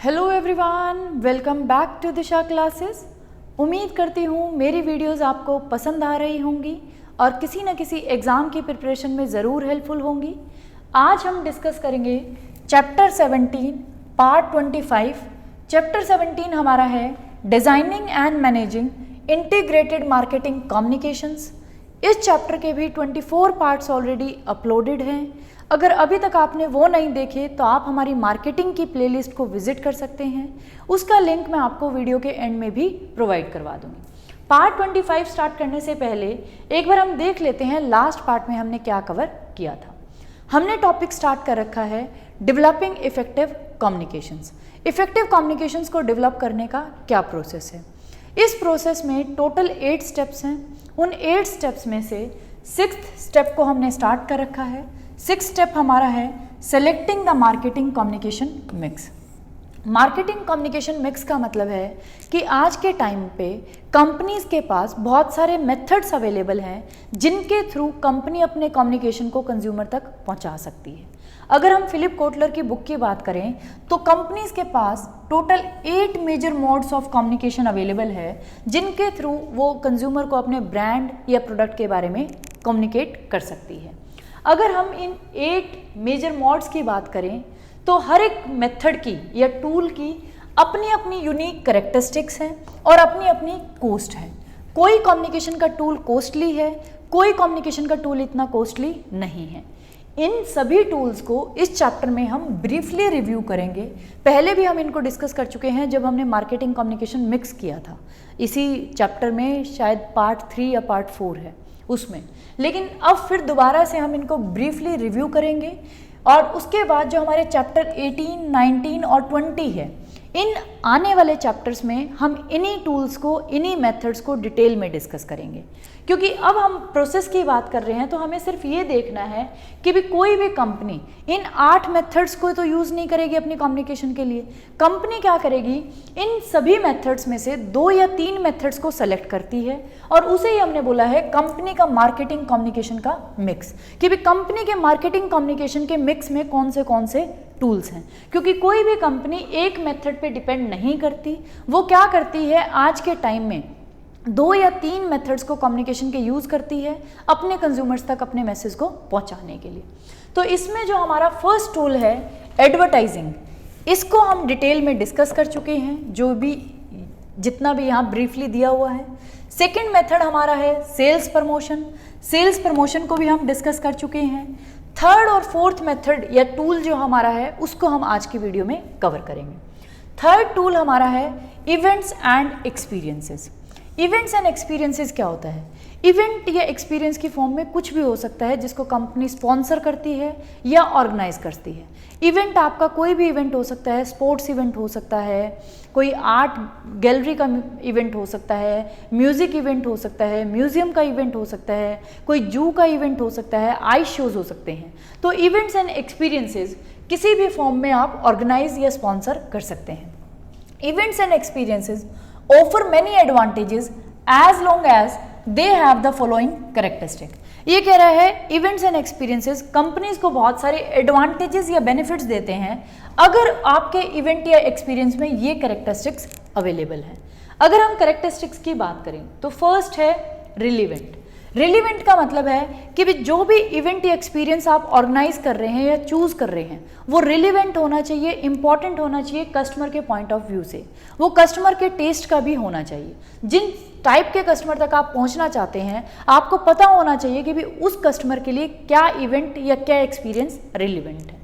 Hello everyone, welcome back to Disha classes. उम्मीद करती हूँ मेरी वीडियोस आपको पसंद आ रही होंगी और किसी न किसी एग्ज़ाम की प्रिपरेशन में ज़रूर हेल्पफुल होंगी। आज हम डिस्कस करेंगे चैप्टर 17 पार्ट 25। चैप्टर 17 हमारा है designing and managing integrated marketing communications. इस चैप्टर के भी 24 पार्ट्स ऑलरेडी अपलोडेड हैं। अगर अभी तक आपने वो नहीं देखे तो आप हमारी मार्केटिंग की प्लेलिस्ट को विजिट कर सकते हैं। उसका लिंक मैं आपको वीडियो के एंड में भी प्रोवाइड करवा दूंगी। पार्ट 25 स्टार्ट करने से पहले एक बार हम देख लेते हैं लास्ट पार्ट में हमने क्या कवर किया था। हमने टॉपिक स्टार्ट कर रखा है developing effective communications. Effective communications को डेवलप करने का क्या प्रोसेस है। इस प्रोसेस में टोटल 8 स्टेप्स हैं। उन 8 स्टेप्स में से 6th स्टेप को हमने स्टार्ट कर रखा है। 6th स्टेप हमारा है selecting the marketing communication mix. Marketing communication mix का मतलब है कि आज के टाइम पे कंपनीज के पास बहुत सारे मेथड्स अवेलेबल हैं जिनके थ्रू कंपनी अपने कम्युनिकेशन को कंज्यूमर तक पहुंचा सकती है। अगर हम फिलिप कोटलर की बुक की बात करें तो कंपनीज के पास total 8 major modes of communication available है जिनके थ्रू वो कंज्यूमर को अपने ब्रांड या प्रोडक्ट के बारे में कम्युनिकेट कर सकती है। अगर हम इन 8 मेजर मोड्स की बात करें तो हर एक मेथड की या टूल की अपनी अपनी यूनिक कैरेक्टरिस्टिक्स हैं और अपनी अपनी कॉस्ट है। कोई कम्युनिकेशन का टूल कॉस्टली है, कोई कम्युनिकेशन का टूल इतना कॉस्टली नहीं है। इन सभी टूल्स को इस चैप्टर में हम ब्रीफली रिव्यू करेंगे। पहले भी हम इनको डिस्कस कर चुके हैं जब हमने मार्केटिंग कम्युनिकेशन मिक्स किया था। इसी चैप्टर में शायद पार्ट 3 या पार्ट 4 है उसमें, लेकिन अब फिर दोबारा से हम इनको ब्रीफली रिव्यू करेंगे और उसके बाद जो हमारे चैप्टर 18, 19 और 20 है, इन आने वाले चैप्टर्स में हम इन्हीं टूल्स को, इन्हीं मेथड्स को डिटेल में डिस्कस करेंगे। क्योंकि अब हम प्रोसेस की बात कर रहे हैं तो हमें सिर्फ ये देखना है कि भी कोई भी कंपनी इन 8 मेथड्स को तो यूज़ नहीं करेगी अपनी कम्युनिकेशन के लिए। कंपनी क्या करेगी, इन सभी मेथड्स में से 2 या 3 मेथड्स को सेलेक्ट करती है और उसे ही हमने बोला है कंपनी का मार्केटिंग कम्युनिकेशन का मिक्स। कि भी कंपनी के मार्केटिंग कम्युनिकेशन के मिक्स में कौन से टूल्स हैं। क्योंकि कोई भी कंपनी एक मेथड पे डिपेंड नहीं करती, वो क्या करती है आज के टाइम में 2 या 3 मेथड्स को कम्युनिकेशन के यूज़ करती है अपने कंज्यूमर्स तक अपने मैसेज को पहुंचाने के लिए। तो इसमें जो हमारा फर्स्ट टूल है एडवर्टाइजिंग, इसको हम डिटेल में डिस्कस कर चुके हैं, जो भी जितना भी यहाँ ब्रीफली दिया हुआ है। सेकेंड मेथड हमारा है सेल्स प्रमोशन। सेल्स प्रमोशन को भी हम डिस्कस कर चुके हैं। थर्ड और फोर्थ मेथड या टूल जो हमारा है उसको हम आज की वीडियो में कवर करेंगे। थर्ड टूल हमारा है events and experiences. Events and experiences क्या होता है। इवेंट या एक्सपीरियंस की फॉर्म में कुछ भी हो सकता है जिसको कंपनी स्पॉन्सर करती है या ऑर्गेनाइज करती है। इवेंट आपका कोई भी इवेंट हो सकता है, स्पोर्ट्स इवेंट हो सकता है, कोई आर्ट गैलरी का इवेंट हो सकता है, म्यूज़िक इवेंट हो सकता है, म्यूज़ियम का इवेंट हो सकता है, कोई जू का इवेंट हो सकता है, आई शोज़ हो सकते हैं। तो इवेंट्स एंड एक्सपीरियंसेस किसी भी फॉर्म में आप ऑर्गेनाइज या स्पॉन्सर कर सकते हैं। Events and experiences offer many advantages as long as they have the following characteristic. ये कह रहा है इवेंट्स एंड एक्सपीरियंसेस कंपनीज को बहुत सारे एडवांटेजेस या बेनिफिट्स देते हैं अगर आपके इवेंट या एक्सपीरियंस में ये कैरेक्टरिस्टिक्स अवेलेबल हैं। अगर हम कैरेक्टरिस्टिक्स की बात करें तो फर्स्ट है रिलीवेंट। रिलीवेंट का मतलब है कि भी जो भी इवेंट या एक्सपीरियंस आप ऑर्गेनाइज कर रहे हैं या चूज कर रहे हैं वो रिलीवेंट होना चाहिए, इंपॉर्टेंट होना चाहिए कस्टमर के पॉइंट ऑफ व्यू से, वो कस्टमर के टेस्ट का भी होना चाहिए। जिन टाइप के कस्टमर तक आप पहुंचना चाहते हैं आपको पता होना चाहिए कि भी उस कस्टमर के लिए क्या इवेंट या क्या एक्सपीरियंस रिलीवेंट है।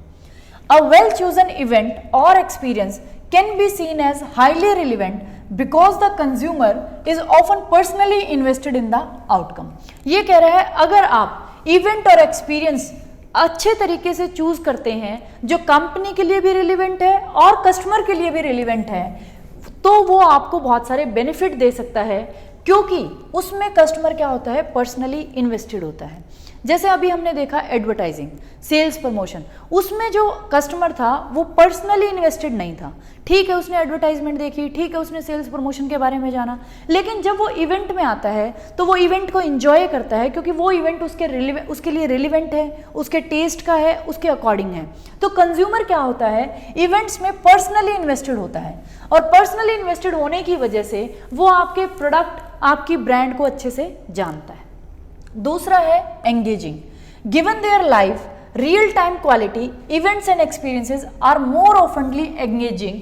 अ वेल चूजन इवेंट और experience can be seen as highly relevant because the consumer is often personally invested in the outcome। ये कह रहा है अगर आप इवेंट और एक्सपीरियंस अच्छे तरीके से चूज करते हैं जो कंपनी के लिए भी रिलेवेंट है और कस्टमर के लिए भी रिलेवेंट है तो वो आपको बहुत सारे बेनिफिट दे सकता है, क्योंकि उसमें कस्टमर क्या होता है, पर्सनली इन्वेस्टेड होता है। जैसे अभी हमने देखा एडवर्टाइजिंग, सेल्स प्रमोशन, उसमें जो कस्टमर था वो पर्सनली इन्वेस्टेड नहीं था। ठीक है, उसने एडवर्टाइजमेंट देखी, ठीक है, उसने सेल्स प्रमोशन के बारे में जाना, लेकिन जब वो इवेंट में आता है तो वो इवेंट को एंजॉय करता है क्योंकि वो इवेंट उसके लिए रिलेवेंट है, उसके टेस्ट का है, उसके अकॉर्डिंग है। तो कंज्यूमर क्या होता है, इवेंट्स में पर्सनली इन्वेस्टेड होता है, और पर्सनली इन्वेस्टेड होने की वजह से वो आपके प्रोडक्ट, आपकी ब्रांड को अच्छे से जानता है। दूसरा है engaging. Given their life, real time quality, events and experiences are more ऑफनली एंगेजिंग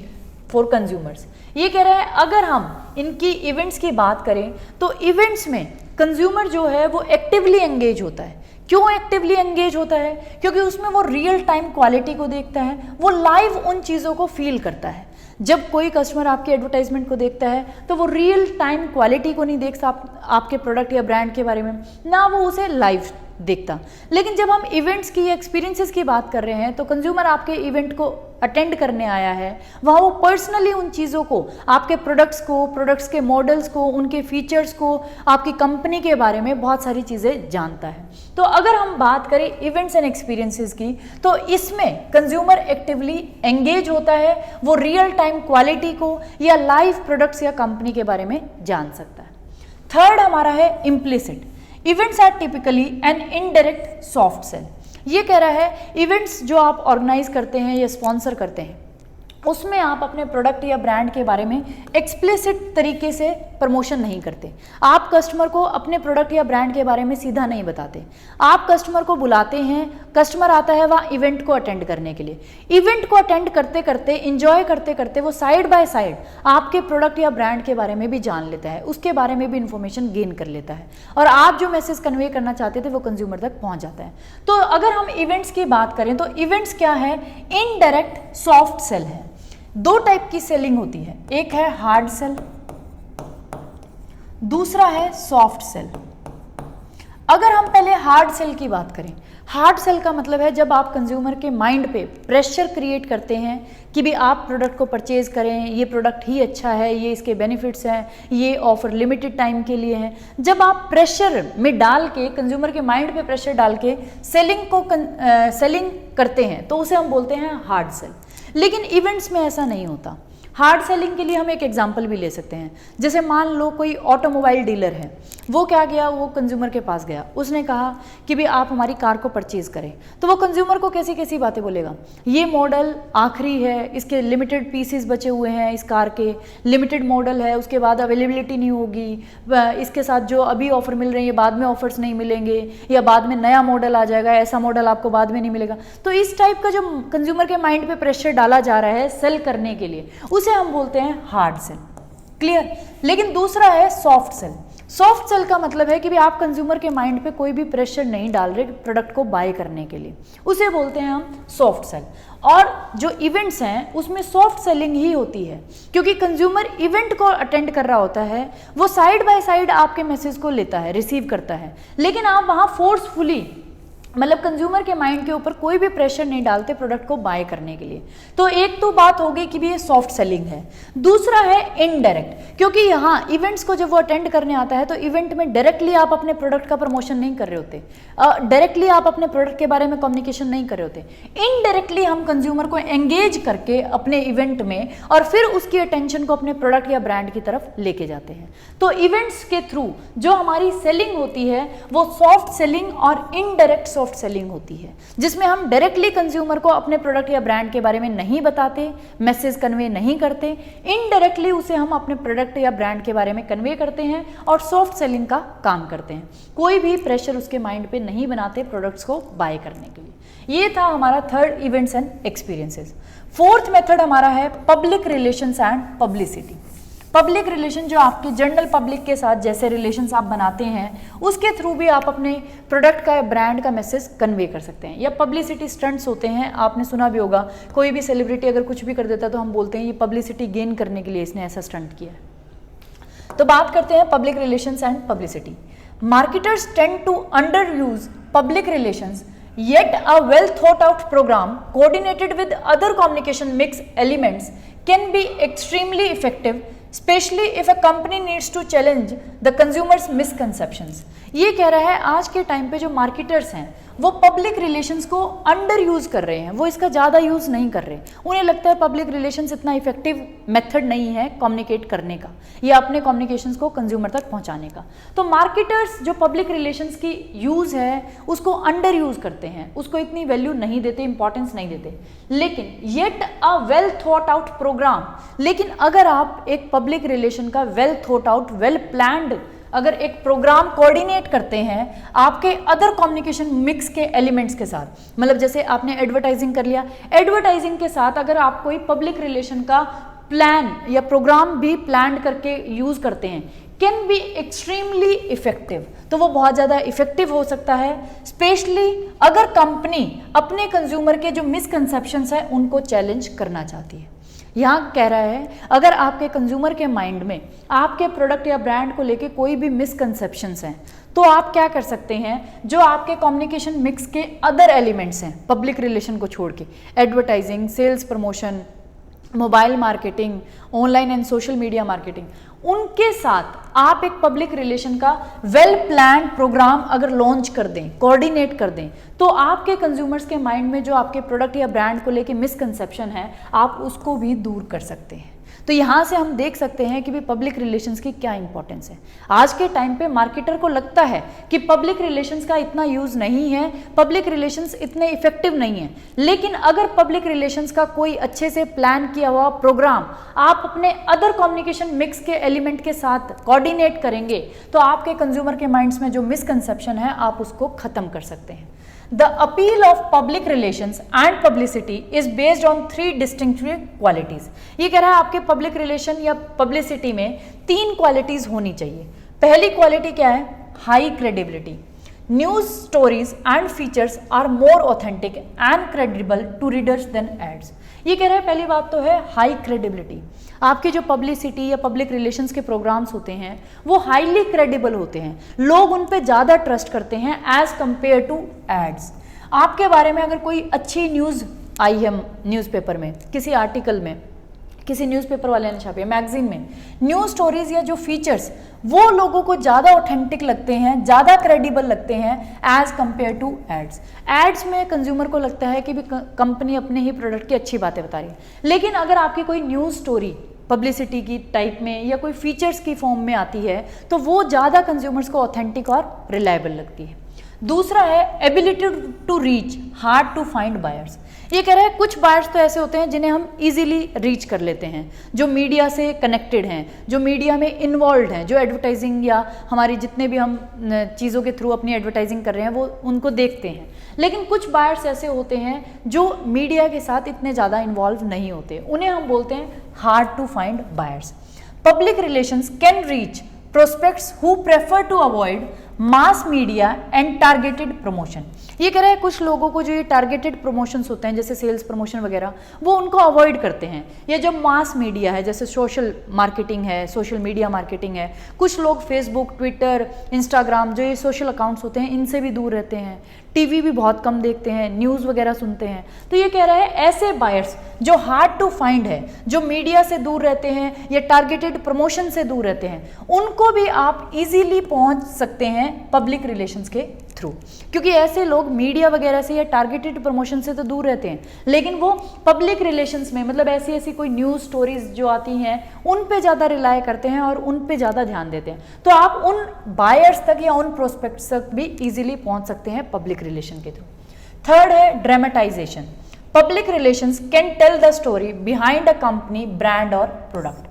फॉर कंज्यूमर्स। ये कह रहा है अगर हम इनकी इवेंट्स की बात करें तो इवेंट्स में कंज्यूमर जो है वो एक्टिवली एंगेज होता है। क्यों एक्टिवली एंगेज होता है? क्योंकि उसमें वो रियल टाइम क्वालिटी को देखता है, वो लाइव उन चीज़ों को फील करता है। जब कोई कस्टमर आपके एडवर्टाइजमेंट को देखता है तो वो रियल टाइम क्वालिटी को नहीं देखता आपके प्रोडक्ट या ब्रांड के बारे में, ना वो उसे लाइव देखता। लेकिन जब हम इवेंट्स की, एक्सपीरियंसेस की बात कर रहे हैं तो कंज्यूमर आपके इवेंट को अटेंड करने आया है, वहाँ वो पर्सनली उन चीज़ों को, आपके प्रोडक्ट्स को, प्रोडक्ट्स के मॉडल्स को, उनके फीचर्स को, आपकी कंपनी के बारे में बहुत सारी चीज़ें जानता है। तो अगर हम बात करें इवेंट्स एंड एक्सपीरियंसेस की तो इसमें कंज्यूमर एक्टिवली एंगेज होता है, वो रियल टाइम क्वालिटी को या लाइव प्रोडक्ट्स या कंपनी के बारे में जान सकता है। थर्ड हमारा है implicit. Events are typically an indirect soft sell. ये कह रहा है इवेंट्स जो आप ऑर्गेनाइज करते हैं या स्पॉन्सर करते हैं उसमें आप अपने प्रोडक्ट या ब्रांड के बारे में एक्सप्लिसिट तरीके से प्रमोशन नहीं करते। आप कस्टमर को अपने प्रोडक्ट या ब्रांड के बारे में सीधा नहीं बताते। आप कस्टमर को बुलाते हैं, कस्टमर आता है वहाँ इवेंट को अटेंड करने के लिए। इवेंट को अटेंड करते करते, इंजॉय करते करते वो साइड बाय साइड आपके प्रोडक्ट या ब्रांड के बारे में भी जान लेता है, उसके बारे में भी इंफॉर्मेशन गेन कर लेता है, और आप जो मैसेज कन्वे करना चाहते थे वो कंज्यूमर तक पहुँच जाता है। तो अगर हम इवेंट्स की बात करें तो इवेंट्स क्या है, इनडायरेक्ट सॉफ्ट सेल है। दो टाइप की सेलिंग होती है, एक है हार्ड सेल, दूसरा है सॉफ्ट सेल। अगर हम पहले हार्ड सेल की बात करें, हार्ड सेल का मतलब है जब आप कंज्यूमर के माइंड पे प्रेशर क्रिएट करते हैं कि भी आप प्रोडक्ट को परचेज करें, ये प्रोडक्ट ही अच्छा है, ये इसके बेनिफिट्स हैं, ये ऑफर लिमिटेड टाइम के लिए है। जब आप प्रेशर में डाल के, कंज्यूमर के माइंड पे प्रेशर डाल के सेलिंग करते हैं तो उसे हम बोलते हैं हार्ड सेल। लेकिन इवेंट्स में ऐसा नहीं होता। हार्ड सेलिंग के लिए हम एक एग्जांपल भी ले सकते हैं। जैसे मान लो कोई ऑटोमोबाइल डीलर है, वो क्या गया, वो कंज्यूमर के पास गया, उसने कहा कि भी आप हमारी कार को परचेज करें। तो वो कंज्यूमर को कैसी कैसी बातें बोलेगा, ये मॉडल आखिरी है, इसके लिमिटेड पीसेस बचे हुए हैं, इस कार के लिमिटेड मॉडल है, उसके बाद अवेलेबिलिटी नहीं होगी, इसके साथ जो अभी ऑफर मिल रही है बाद में ऑफर्स नहीं मिलेंगे, या बाद में नया मॉडल आ जाएगा, ऐसा मॉडल आपको बाद में नहीं मिलेगा। तो इस टाइप का जो कंज्यूमर के माइंड पे प्रेशर डाला जा रहा है सेल करने के लिए, उसे हम बोलते हैं हार्ड सेल। क्लियर? लेकिन दूसरा है सॉफ्ट सेल। सॉफ्ट सेल का मतलब है कि भी आप कंज्यूमर के माइंड पे कोई भी प्रेशर नहीं डाल रहे प्रोडक्ट को बाय करने के लिए, उसे बोलते हैं हम सॉफ्ट सेल। और जो इवेंट्स हैं उसमें सॉफ्ट सेलिंग ही होती है, क्योंकि कंज्यूमर इवेंट को अटेंड कर रहा होता है, वो साइड बाय साइड आपके मैसेज को लेता है, रिसीव करता है, लेकिन आप वहाँ फोर्सफुली, मतलब कंज्यूमर के माइंड के ऊपर कोई भी प्रेशर नहीं डालते प्रोडक्ट को बाय करने के लिए। तो एक तो बात हो गई कि भी ये सॉफ्ट सेलिंग है। दूसरा है इनडायरेक्ट, क्योंकि यहाँ इवेंट्स को जब वो अटेंड करने आता है तो इवेंट में डायरेक्टली आप अपने प्रोडक्ट का प्रमोशन नहीं कर रहे होते, डायरेक्टली आप अपने प्रोडक्ट के बारे में कम्युनिकेशन नहीं कर रहे होते। इनडायरेक्टली हम कंज्यूमर को एंगेज करके अपने इवेंट में, और फिर उसकी अटेंशन को अपने प्रोडक्ट या ब्रांड की तरफ लेके जाते हैं। तो इवेंट्स के थ्रू जो हमारी सेलिंग होती है वो सॉफ्ट सेलिंग और इनडायरेक्ट सॉफ्ट सेलिंग होती है, जिसमें हम डायरेक्टली कंज्यूमर को अपने प्रोडक्ट या ब्रांड के बारे में नहीं बताते, मैसेज कन्वे नहीं करते, इनडायरेक्टली उसे हम अपने प्रोडक्ट या ब्रांड के बारे में कन्वे करते हैं और सॉफ्ट सेलिंग का काम करते हैं। कोई भी प्रेशर उसके माइंड पे नहीं बनाते प्रोडक्ट्स को बाय करने के लिए। ये था हमारा third, events and experiences. Fourth method हमारा है public relations and publicity. Public relation जो आपके जनरल पब्लिक के साथ जैसे रिलेशंस आप बनाते हैं, उसके थ्रू भी आप अपने प्रोडक्ट का, ब्रांड का मैसेज कन्वे कर सकते हैं। या पब्लिसिटी स्टंट्स होते हैं, आपने सुना भी होगा, कोई भी सेलिब्रिटी अगर कुछ भी कर देता है तो हम बोलते हैं ये पब्लिसिटी गेन करने के लिए इसने ऐसा स्टंट किया है। तो बात करते हैं public relations and publicity. Marketers tend to underuse public relations, yet a well thought out program coordinated with other communication mix elements can be extremely effective, specially if a company needs to challenge the consumers misconceptions. ये कह रहा है आज के time पे जो marketers हैं वो पब्लिक रिलेशंस को अंडर यूज कर रहे हैं, वो इसका ज़्यादा यूज़ नहीं कर रहे। उन्हें लगता है पब्लिक रिलेशंस इतना इफेक्टिव मेथड नहीं है कम्युनिकेट करने का या अपने कम्युनिकेशंस को कंज्यूमर तक पहुंचाने का। तो मार्केटर्स जो पब्लिक रिलेशंस की यूज़ है उसको अंडर यूज़ करते हैं, उसको इतनी वैल्यू नहीं देते, इंपॉर्टेंस नहीं देते। लेकिन yet a well thought out programme, लेकिन अगर आप एक पब्लिक रिलेशन का well thought out, well planned अगर एक प्रोग्राम कोऑर्डिनेट करते हैं आपके अदर कम्युनिकेशन मिक्स के एलिमेंट्स के साथ, मतलब जैसे आपने एडवर्टाइजिंग कर लिया, एडवर्टाइजिंग के साथ अगर आप कोई पब्लिक रिलेशन का प्लान या प्रोग्राम भी प्लान करके यूज करते हैं, कैन बी एक्सट्रीमली इफेक्टिव। तो वो बहुत ज़्यादा इफेक्टिव हो सकता है, स्पेशली अगर कंपनी अपने कंज्यूमर के जो मिसकंसेप्शंस है उनको चैलेंज करना चाहती है। यहाँ कह रहा है अगर आपके कंज्यूमर के माइंड में आपके प्रोडक्ट या ब्रांड को लेके कोई भी मिसकंसेप्शंस हैं तो आप क्या कर सकते हैं, जो आपके कम्युनिकेशन मिक्स के अदर एलिमेंट्स हैं पब्लिक रिलेशन को छोड़ के, advertising, sales promotion, mobile marketing, online and social media marketing, उनके साथ आप एक पब्लिक रिलेशन का वेल प्लान प्रोग्राम अगर लॉन्च कर दें, कोऑर्डिनेट कर दें, तो आपके कंज्यूमर्स के माइंड में जो आपके प्रोडक्ट या ब्रांड को लेके मिसकंसेप्शन है आप उसको भी दूर कर सकते हैं। तो यहाँ से हम देख सकते हैं कि भी पब्लिक रिलेशंस की क्या इंपॉर्टेंस है। आज के टाइम पे मार्केटर को लगता है कि पब्लिक रिलेशंस का इतना यूज नहीं है, पब्लिक रिलेशंस इतने इफेक्टिव नहीं है, लेकिन अगर पब्लिक रिलेशंस का कोई अच्छे से प्लान किया हुआ प्रोग्राम आप अपने अदर कम्युनिकेशन मिक्स के एलिमेंट के साथ कोऑर्डिनेट करेंगे तो आपके कंज्यूमर के माइंड्स में जो मिसकंसेप्शन है आप उसको खत्म कर सकते हैं। The appeal of public relations and publicity is based on 3 distinctive qualities। ये कह रहा है आपके पब्लिक रिलेशन या पब्लिसिटी में 3 क्वालिटीज होनी चाहिए। पहली क्वालिटी क्या है? High credibility. News stories and features are more authentic and credible to readers than ads. ये कह रहे हैं पहली बात तो है हाई क्रेडिबिलिटी। आपकी जो पब्लिसिटी या पब्लिक रिलेशंस के प्रोग्राम्स होते हैं वो हाईली क्रेडिबल होते हैं, लोग उन पे ज़्यादा ट्रस्ट करते हैं एज कंपेयर टू एड्स। आपके बारे में अगर कोई अच्छी न्यूज़ आई है न्यूज़पेपर में, किसी आर्टिकल में, किसी न्यूज़पेपर वाले ने छापी है, मैगजीन में, न्यूज़ स्टोरीज या जो फीचर्स वो लोगों को ज़्यादा ऑथेंटिक लगते हैं, ज़्यादा क्रेडिबल लगते हैं as compare to ads. Ads में कंज्यूमर को लगता है कि भी कंपनी अपने ही प्रोडक्ट की अच्छी बातें बता रही है, लेकिन अगर आपकी कोई न्यूज़ स्टोरी पब्लिसिटी की टाइप में या कोई फीचर्स की फॉर्म में आती है तो वो ज़्यादा कंज्यूमर्स को ऑथेंटिक और रिलायबल लगती है। दूसरा है ability to reach hard to find buyers. ये कह रहा है कुछ बायर्स तो ऐसे होते हैं जिन्हें हम इजीली रीच कर लेते हैं, जो मीडिया से कनेक्टेड हैं, जो मीडिया में इन्वॉल्व हैं, जो एडवर्टाइजिंग या हमारी जितने भी हम चीज़ों के थ्रू अपनी एडवर्टाइजिंग कर रहे हैं वो उनको देखते हैं। लेकिन कुछ बायर्स ऐसे होते हैं जो मीडिया के साथ इतने ज़्यादा इन्वॉल्व नहीं होते, उन्हें हम बोलते हैं hard to find buyers. Public relations can reach prospects who prefer to avoid mass media and targeted promotion. ये कह रहे हैं कुछ लोगों को जो ये टारगेटेड प्रमोशंस होते हैं जैसे सेल्स प्रमोशन वगैरह वो उनको अवॉइड करते हैं। ये जो मास मीडिया है जैसे सोशल मार्केटिंग है, सोशल मीडिया मार्केटिंग है, कुछ लोग फेसबुक, ट्विटर, इंस्टाग्राम जो ये सोशल अकाउंट्स होते हैं इनसे भी दूर रहते हैं, टीवी भी बहुत कम देखते हैं, न्यूज़ वगैरह सुनते हैं। तो ये कह रहा है ऐसे बायर्स जो हार्ड टू फाइंड है, जो मीडिया से दूर रहते हैं या टारगेटेड प्रमोशन से दूर रहते हैं, उनको भी आप इजीली पहुंच सकते हैं पब्लिक रिलेशंस के थ्रू, क्योंकि ऐसे लोग मीडिया वगैरह से या टारगेटेड प्रमोशन से तो दूर रहते हैं लेकिन वो पब्लिक रिलेशंस में मतलब ऐसी ऐसी कोई न्यूज़ स्टोरीज जो आती हैं उन पे ज़्यादा रिलाय करते हैं और उन पे ज़्यादा ध्यान देते हैं। तो आप उन बायर्स तक या उन प्रोस्पेक्ट्स तक भी इजीली पहुंच सकते हैं पब्लिक रिलेशन के थ्रू। थर्ड है dramatisation. Public relations can tell the story behind a company, brand और प्रोडक्ट।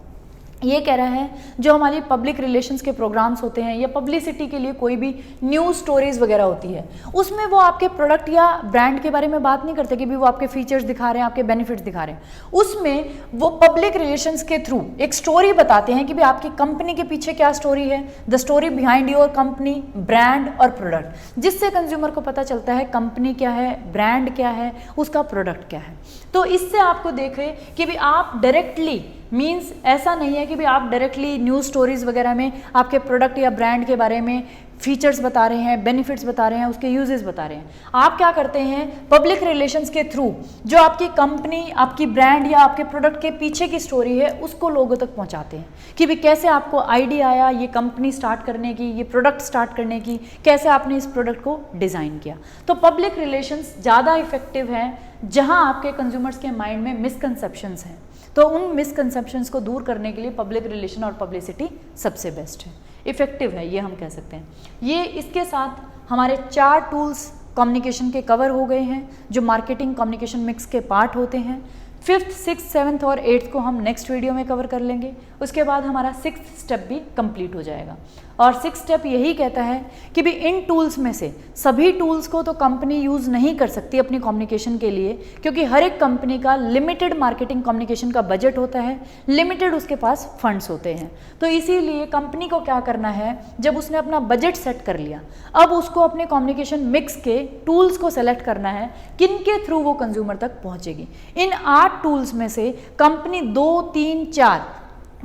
ये कह रहा है जो हमारी पब्लिक रिलेशंस के प्रोग्राम्स होते हैं या पब्लिसिटी के लिए कोई भी न्यूज़ स्टोरीज वगैरह होती है उसमें वो आपके प्रोडक्ट या ब्रांड के बारे में बात नहीं करते कि भी वो आपके फीचर्स दिखा रहे हैं, आपके बेनिफिट्स दिखा रहे हैं, उसमें वो पब्लिक रिलेशंस के थ्रू एक स्टोरी बताते हैं कि भी आपकी कंपनी के पीछे क्या स्टोरी है, the story behind your company, brand और प्रोडक्ट, जिससे कंज्यूमर को पता चलता है कंपनी क्या है, ब्रांड क्या है, उसका प्रोडक्ट क्या है। तो इससे आपको देखें कि भी आप डायरेक्टली मीन्स ऐसा नहीं है कि भी आप डायरेक्टली न्यूज़ स्टोरीज वगैरह में आपके प्रोडक्ट या ब्रांड के बारे में फीचर्स बता रहे हैं, बेनिफिट्स बता रहे हैं, उसके यूजेस बता रहे हैं। आप क्या करते हैं, पब्लिक रिलेशंस के थ्रू जो आपकी कंपनी, आपकी ब्रांड या आपके प्रोडक्ट के पीछे की स्टोरी है उसको लोगों तक पहुंचाते हैं कि भाई कैसे आपको आइडिया आया ये कंपनी स्टार्ट करने की, ये प्रोडक्ट स्टार्ट करने की, कैसे आपने इस प्रोडक्ट को डिज़ाइन किया। तो पब्लिक रिलेशंस ज़्यादा इफेक्टिव हैं जहां आपके कंज्यूमर्स के माइंड में मिसकंसेप्शंस हैं। तो उन मिसकंसेप्शंस को दूर करने के लिए पब्लिक रिलेशन और पब्लिसिटी सबसे बेस्ट है, इफेक्टिव है, ये हम कह सकते हैं। ये इसके साथ हमारे 4 टूल्स कम्युनिकेशन के कवर हो गए हैं जो मार्केटिंग कम्युनिकेशन मिक्स के पार्ट होते हैं। 5th, 6th, 7th और 8th को हम नेक्स्ट वीडियो में कवर कर लेंगे। उसके बाद हमारा 6th स्टेप भी कंप्लीट हो जाएगा। और 6th स्टेप यही कहता है कि भी इन टूल्स में से सभी टूल्स को तो कंपनी यूज़ नहीं कर सकती अपनी कम्युनिकेशन के लिए, क्योंकि हर एक कंपनी का लिमिटेड मार्केटिंग कम्युनिकेशन का बजट होता है, लिमिटेड उसके पास फंड्स होते हैं। तो इसीलिए कंपनी को क्या करना है, जब उसने अपना बजट सेट कर लिया, अब उसको अपने कम्युनिकेशन मिक्स के टूल्स को सेलेक्ट करना है किन के थ्रू वो कंज्यूमर तक पहुंचेगी। इन 8 टूल्स में से कंपनी 2, 3, 4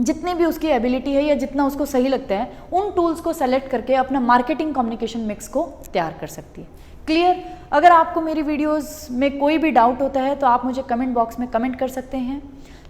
जितनी भी उसकी एबिलिटी है या जितना उसको सही लगता है उन टूल्स को सेलेक्ट करके अपना मार्केटिंग कम्युनिकेशन मिक्स को तैयार कर सकती है। क्लियर? अगर आपको मेरी वीडियोस में कोई भी डाउट होता है तो आप मुझे कमेंट बॉक्स में कमेंट कर सकते हैं।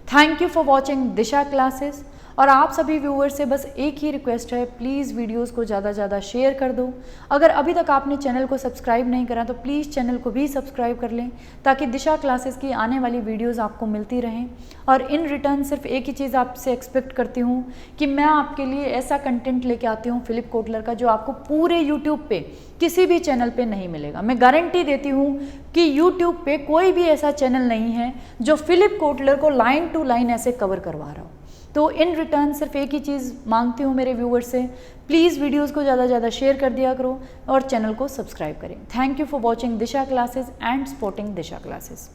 Thank you for watching Disha classes. और आप सभी व्यूअर्स से बस एक ही रिक्वेस्ट है, प्लीज़ वीडियोस को ज़्यादा से ज़्यादा शेयर कर दो। अगर अभी तक आपने चैनल को सब्सक्राइब नहीं करा तो प्लीज़ चैनल को भी सब्सक्राइब कर लें ताकि दिशा क्लासेस की आने वाली वीडियोस आपको मिलती रहें। और इन रिटर्न सिर्फ एक ही चीज़ आपसे एक्सपेक्ट करती हूँ कि मैं आपके लिए ऐसा कंटेंट लेके आती हूँ फिलिप कोटलर का जो आपको पूरे यूट्यूब पे किसी भी चैनल पे नहीं मिलेगा। मैं गारंटी देती हूँ कि यूट्यूब पे कोई भी ऐसा चैनल नहीं है जो फिलिप कोटलर को लाइन टू लाइन ऐसे कवर करवा रहा हो। तो इन रिटर्न सिर्फ एक ही चीज़ मांगती हूँ मेरे व्यूअर्स से, प्लीज़ वीडियोस को ज़्यादा से ज़्यादा शेयर कर दिया करो और चैनल को सब्सक्राइब करें। Thank you for watching Disha classes and supporting Disha classes.